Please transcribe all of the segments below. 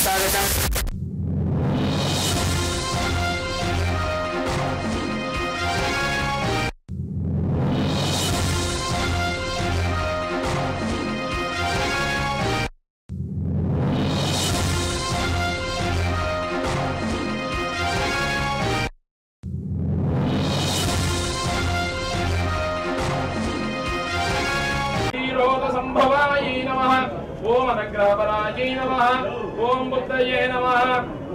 स्वागतम्। संभवाय नमः। ओम अनग्रहपराय नमः। ओम बुद्धये नमः।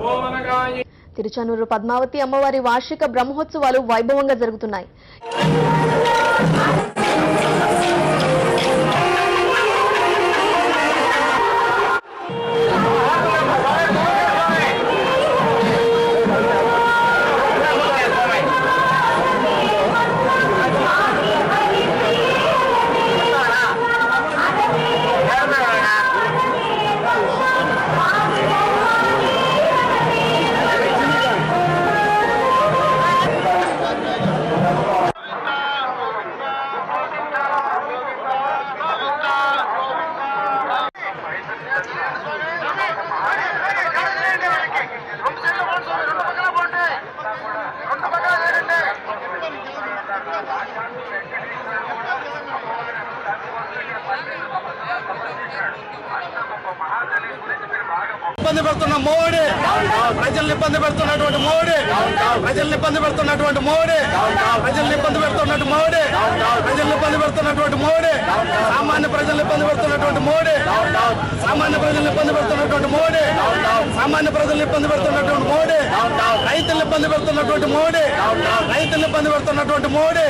ओम अनगाय। తిరుచానూరు పద్మావతి అమ్మవారి వార్షిక బ్రహ్మోత్సవాలు వైభవంగా జరుగుతున్నాయి. ఇబ్బంది పెడుతున్న మోడీ, ప్రజల్ని ఇబ్బంది పెడుతున్నటువంటి మోడీ, ప్రజల్ని ఇబ్బంది పెడుతున్నటువంటి మోడీ, ప్రజల్ని ఇబ్బంది పెడుతున్నటువంటి మోడీ, ప్రజల్ని ఇబ్బంది పెడుతున్నటువంటి మోడీ, సామాన్య ప్రజల్ని ఇబ్బంది పెడుతున్నటువంటి మోడీ, సామాన్య ప్రజల్ని ఇబ్బంది పెడుతున్నటువంటి మోడీ, సామాన్య ప్రజల్ని ఇబ్బంది పెడుతున్నటువంటి మోడీ, రైతుల్ని ఇబ్బంది పెడుతున్నటువంటి మోడీ, రైతుల్ని ఇబ్బంది పెడుతున్నటువంటి మోడీ,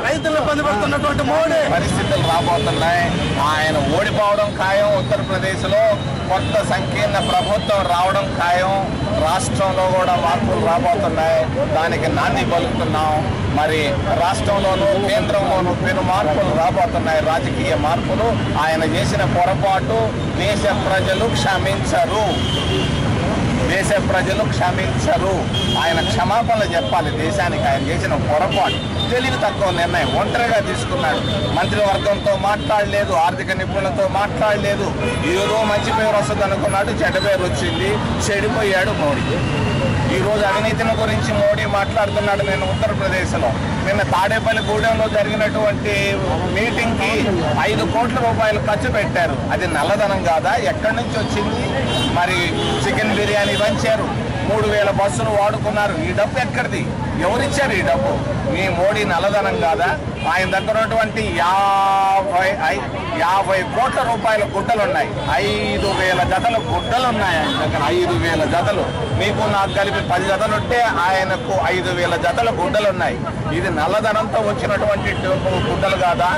రైతుల్ని ఇబ్బంది పెడుతున్నటువంటి మోడీ. పరిస్థితులు రాబోతున్నాయి. ఆయన ఓడిపోవడం ఖాయం. ఉత్తరప్రదేశ్ లో కొత్త సంకీర్ణ ప్రభుత్వం రావడం ఖాయం. రాష్ట్రంలో కూడా మార్పులు రాబోతున్నాయి. దానికి నాంది పలుకుతున్నాం. మరి రాష్ట్రంలోనూ కేంద్రంలోనూ పెను మార్పులు రాబోతున్నాయి. రాజకీయ మార్పులు. ఆయన చేసిన పొరపాటు దేశ ప్రజలు క్షమించరు. దేశ ప్రజలు క్షమించరు. ఆయన క్షమాపణలు చెప్పాలి దేశానికి. ఆయన చేసిన పొరపాటు, తెలివి తక్కువ నిర్ణయం, ఒంటరిగా తీసుకున్నాడు. మంత్రివర్గంతో మాట్లాడలేదు, ఆర్థిక నిపుణులతో మాట్లాడలేదు. ఏదో మంచి పేరు వస్తుంది అనుకున్నాడు, చెడ్డ పేరు వచ్చింది. చెడిపోయాడు మోడీ. ఈరోజు అవినీతిని గురించి మోడీ మాట్లాడుతున్నాడు. నేను ఉత్తరప్రదేశ్లో నిన్న తాడేపల్లి గూడెంలో జరిగినటువంటి మీటింగ్కి 5 కోట్ల రూపాయలు ఖర్చు పెట్టారు. అది నల్లధనం కాదా? ఎక్కడి నుంచి వచ్చింది? మరి చికెన్ బిర్యానీ పంచారు, 3000 బస్సులు వాడుకున్నారు. ఈ డబ్బు ఎక్కడిది? ఎవరిచ్చారు ఈ డబ్బు? మీ మోడీ నల్లధనం కాదా? ఆయన దగ్గర ఉన్నటువంటి 50 కోట్ల రూపాయల గుడ్డలు ఉన్నాయి. 5000 జతల గుడ్డలు ఉన్నాయి ఆయన దగ్గర. 5000 జతలు. మీకు నాకు కలిపి 10 జతలు ఉంటే ఆయనకు 5000 జతల గుడ్డలు ఉన్నాయి. ఇది నల్లధనంతో వచ్చినటువంటి గుడ్డలు కాదా?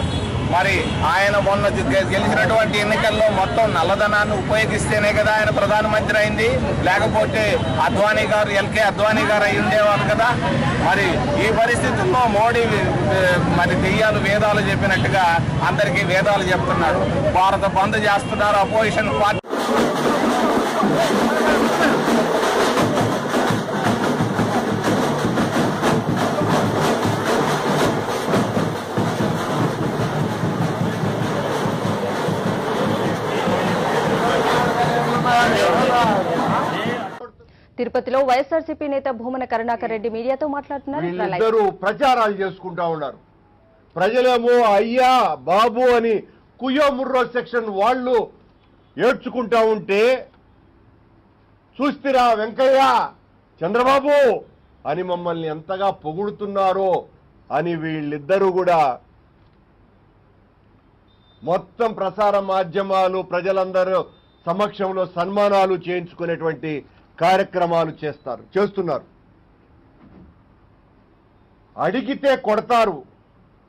మరి ఆయన మొన్న గెలిచినటువంటి ఎన్నికల్లో మొత్తం నల్లధనాన్ని ఉపయోగిస్తేనే కదా ఆయన ప్రధానమంత్రి అయింది. లేకపోతే అద్వానీ గారు, ఎల్కే అద్వానీ గారు అయి ఉండేవారు కదా. మరి ఈ పరిస్థితుల్లో మోడీ మరి దెయ్యాలు వేదాలు చెప్పినట్టుగా అందరికీ వేదాలు చెప్తున్నాడు. భారత బంద్ చేస్తున్నారు అపోజిషన్ పార్టీ. తిరుపతిలో వైఎస్ఆర్సీపీ నేత భూమన కరుణాకర్ రెడ్డి మీడియాతో మాట్లాడుతున్నారు. వీళ్ళిద్దరూ ప్రచారాలు చేసుకుంటా ఉన్నారు. ప్రజలేమో అయ్యా బాబు అని కుయ్యో ముర్రో సెక్షన్ వాళ్ళు ఏడ్చుకుంటా ఉంటే చూస్తిరా వెంకయ్య చంద్రబాబు అని మమ్మల్ని ఎంతగా పొగుడుతున్నారో అని వీళ్ళిద్దరూ కూడా మొత్తం ప్రసార మాధ్యమాలు ప్రజలందరూ సమక్షంలో సన్మానాలు చేయించుకునేటువంటి కార్యక్రమాలు చేస్తున్నారు. అడిగితే కొడతారు,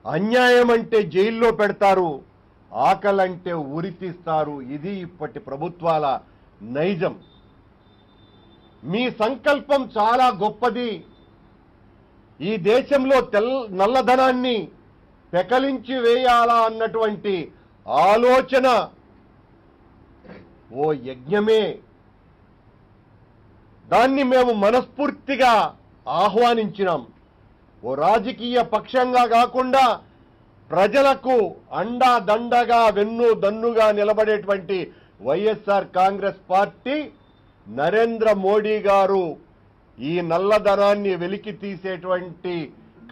అన్యాయం అంటే జైల్లో పెడతారు, ఆకలంటే ఉరితీస్తారు. ఇది ఇప్పటి ప్రభుత్వాల నైజం. మీ సంకల్పం చాలా గొప్పది. ఈ దేశంలో నల్లధనాన్ని పెకలించి వేయాలా అన్నటువంటి ఆలోచన ఓ యజ్ఞమే. దాన్ని మేము మనస్ఫూర్తిగా ఆహ్వానించినాం. ఓ రాజకీయ పక్షంగా కాకుండా ప్రజలకు అండా దండగా వెన్ను దన్నుగా నిలబడేటువంటి వైఎస్ఆర్ కాంగ్రెస్ పార్టీ నరేంద్ర మోడీ గారు ఈ నల్లధనాన్ని వెలికి తీసేటువంటి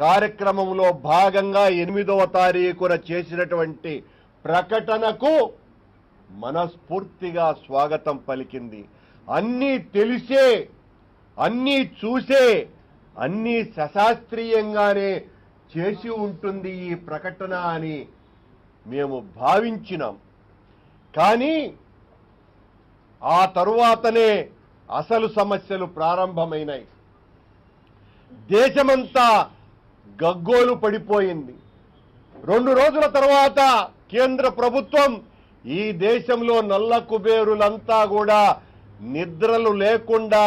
కార్యక్రమంలో భాగంగా 8వ తారీఖున చేసినటువంటి ప్రకటనకు మనస్ఫూర్తిగా స్వాగతం పలికింది. అన్నీ తెలిసే, అన్నీ చూసే, అన్నీ సశాస్త్రీయంగానే చేసి ఉంటుంది ఈ ప్రకటన అని మేము భావించినాం. కానీ ఆ తరువాతనే అసలు సమస్యలు ప్రారంభమైనాయి. దేశమంతా గగ్గోలు పడిపోయింది. 2 రోజుల తర్వాత కేంద్ర ప్రభుత్వం ఈ దేశంలో నల్ల కుబేరులంతా కూడా నిద్రలు లేకుండా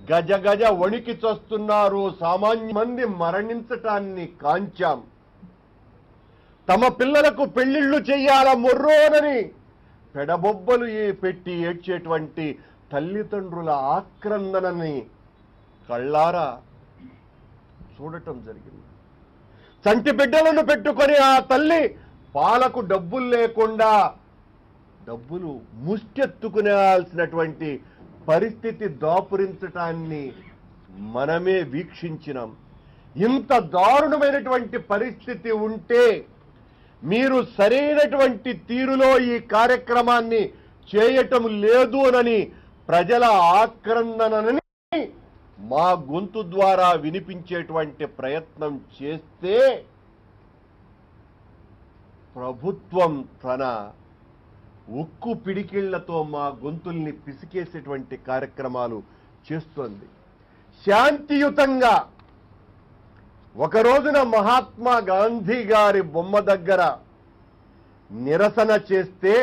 గజగజ వణికి చస్తున్నారు. సామాన్య మంది మరణించటాన్ని కాంచాం. తమ పిల్లలకు పెళ్లిళ్లు చెయ్యాల మొర్రోనని పెడబొబ్బలు పెట్టి ఏడ్చేటువంటి తల్లిదండ్రుల ఆక్రందనని కళ్ళారా చూడటం జరిగింది. చంటి బిడ్డలను పెట్టుకొని ఆ తల్లి పాలకు డబ్బులు లేకుండా డబ్బులు ముష్టెత్తుకునేయాల్సినటువంటి పరిస్థితి దాపురించటాన్ని మనమే వీక్షించినాం. ఇంత దారుణమైనటువంటి పరిస్థితి ఉంటే మీరు సరైనటువంటి తీరులో ఈ కార్యక్రమాన్ని చేయటం లేదు అని ప్రజల ఆక్రందనని మా గొంతు ద్వారా వినిపించేటువంటి ప్రయత్నం చేస్తే ప్రభుత్వం తన ఉక్కు పిడికిళ్లతో మా గొంతుల్ని పిసికేసేటువంటి కార్యక్రమాలు చేస్తోంది. శాంతియుతంగా ఒక రోజున మహాత్మా గాంధీ గారి బొమ్మ దగ్గర నిరసన చేస్తే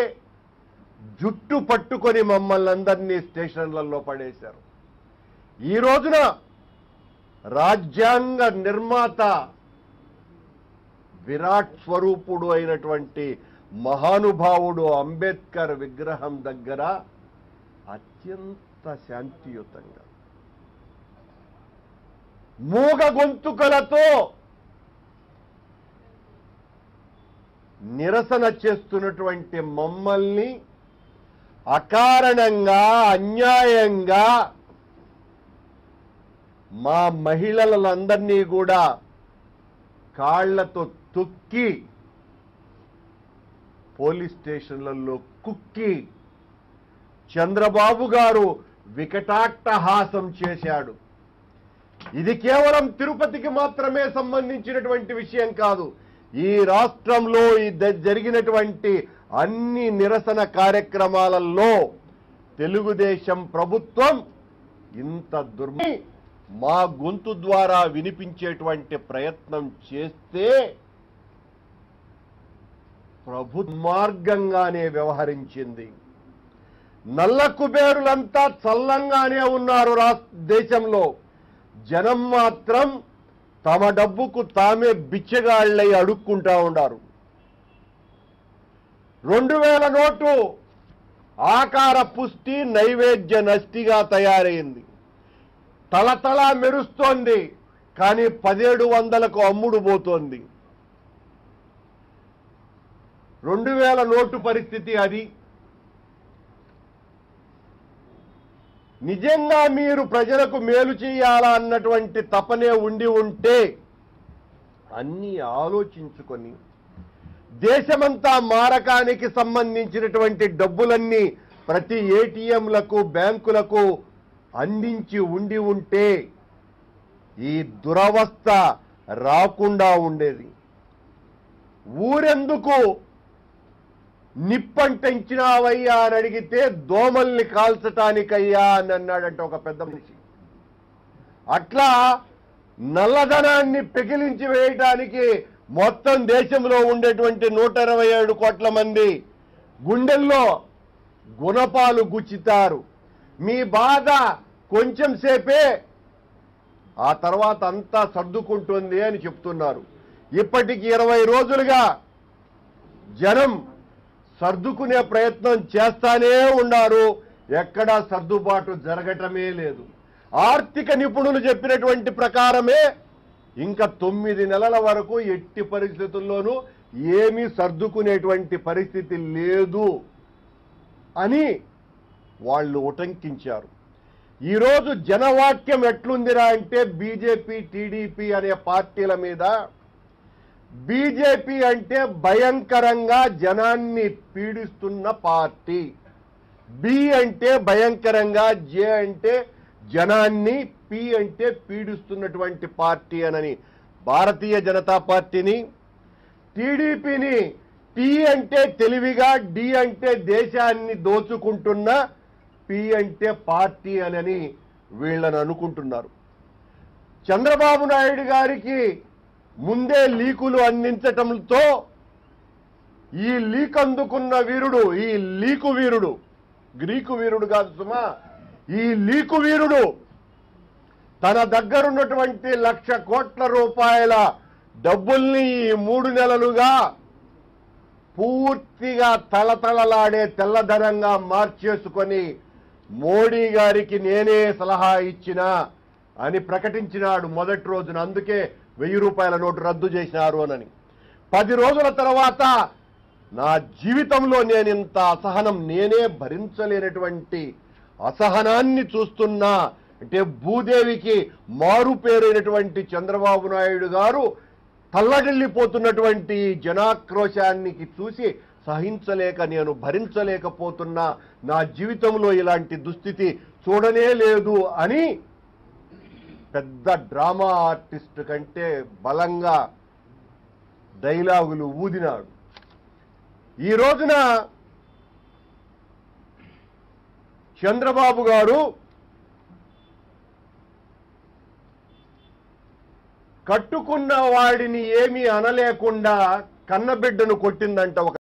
జుట్టు పట్టుకొని మమ్మల్ని అందరినీ స్టేషన్లలో పడేశారు. ఈ రోజున రాజ్యాంగ నిర్మాత విరాట్ స్వరూపుడు అయినటువంటి మహానుభావుడు అంబేద్కర్ విగ్రహం దగ్గర అత్యంత శాంతియుతంగా మూగ గొంతుకలతో నిరసన చేస్తున్నటువంటి మమ్మల్ని అకారణంగా అన్యాయంగా మా మహిళలందరినీ కూడా కాళ్లతో తొక్కి పోలీస్ స్టేషన్లలో కుక్కి చంద్రబాబు గారు వికటాట్టహాసం చేశాడు. ఇది కేవలం తిరుపతికి మాత్రమే సంబంధించినటువంటి విషయం కాదు. ఈ రాష్ట్రంలో జరిగినటువంటి అన్ని నిరసన కార్యక్రమాలలో తెలుగుదేశం ప్రభుత్వం ఇంత మా గొంతు ద్వారా వినిపించేటువంటి ప్రయత్నం చేస్తే ప్రభుత్వ మార్గంగానే వ్యవహరించింది. నల్ల కుబేరులంతా చల్లంగానే ఉన్నారు దేశంలో. జనం మాత్రం తమ డబ్బుకు తామే బిచ్చగాళ్ళై అడుక్కుంటా ఉన్నారు. 2000 నోటు ఆకార పుష్టి నైవేద్య నష్టిగా తయారైంది. తలతల మెరుస్తోంది, కానీ 1700కు అమ్ముడు పోతోంది. 2000 నోటు పరిస్థితి అది. నిజంగా మీరు ప్రజలకు మేలు చేయాలా అన్నటువంటి తపనే ఉండి ఉంటే అన్నీ ఆలోచించుకొని దేశమంతా మారకానికి సంబంధించినటువంటి డబ్బులన్నీ ప్రతి ఏటీఎంలకు బ్యాంకులకు అందించి ఉండి ఉంటే ఈ దురవస్థ రాకుండా ఉండేది. ఊరెందుకు నిప్పంటించినావయ్యా అని అడిగితే దోమల్ని కాల్చటానికయ్యా అని అన్నాడంట ఒక పెద్ద మనిషి. అట్లా నల్లధనాన్ని పెకిలించి వేయటానికి మొత్తం దేశంలో ఉండేటువంటి 127 కోట్ల మంది గుండెల్లో గుణపాలు గుచ్చుతారు. మీ బాధ కొంచెం సేపే, ఆ తర్వాత అంతా సర్దుకుంటుంది అని చెప్తున్నారు. ఇప్పటికి 20 రోజులుగా జనం సర్దుకునే ప్రయత్నం చేస్తానే ఉన్నారు. ఎక్కడా సర్దుబాటు జరగటమే లేదు. ఆర్థిక నిపుణులు చెప్పినటువంటి ప్రకారమే ఇంకా 9 నెలల వరకు ఎట్టి పరిస్థితుల్లోనూ ఏమీ సర్దుకునేటువంటి పరిస్థితి లేదు అని వాళ్ళు ఉటంకించారు. ఈరోజు జనవాక్యం ఎట్లుందిరా అంటే బీజేపీ టీడీపీ అనే పార్టీల మీద బీజేపీ అంటే భయంకరంగా జనాన్ని పీడిస్తున్న పార్టీ, బి అంటే భయంకరంగా, జే అంటే జనాన్ని, పి అంటే పీడిస్తున్నటువంటి పార్టీ అనని భారతీయ జనతా పార్టీని, టీడీపీని టీ అంటే తెలివిగా, డి అంటే దేశాన్ని దోచుకుంటున్న, పి అంటే పార్టీ అని వీళ్ళని అనుకుంటున్నారు. చంద్రబాబు నాయుడు గారికి ముందే లీకులు అందించటంతో ఈ లీక్ అందుకున్న వీరుడు, ఈ లీకు వీరుడు, గ్రీకు వీరుడు కాదు సుమా, ఈ లీకు వీరుడు తన దగ్గరున్నటువంటి 1,00,000 కోట్ల రూపాయల డబ్బుల్ని ఈ 3 నెలలుగా పూర్తిగా తలతలలాడే తెల్లధనంగా మార్చేసుకొని మోడీ గారికి నేనే సలహా ఇచ్చినా అని ప్రకటించినాడు మొదటి రోజున. అందుకే 1000 రూపాయల నోటు రద్దు చేసినారు అని. 10 రోజుల తర్వాత నా జీవితంలో నేనింత అసహనం, నేనే భరించలేనటువంటి అసహనాన్ని చూస్తున్నా అంటే భూదేవికి మారు పేరైనటువంటి చంద్రబాబు నాయుడు గారు తల్లడిల్లిపోతున్నటువంటి జనాక్రోశానికి చూసి సహించలేక నేను భరించలేకపోతున్నా, నా జీవితంలో ఇలాంటి దుస్థితి చూడనే లేదు అని పెద్ద డ్రామా ఆర్టిస్ట్ కంటే బలంగా డైలాగులు ఊదినాడు. ఈ రోజున చంద్రబాబు గారు కట్టుకున్న వాడిని ఏమీ అనలేకుండా కన్నబిడ్డను కొట్టిందంట ఒక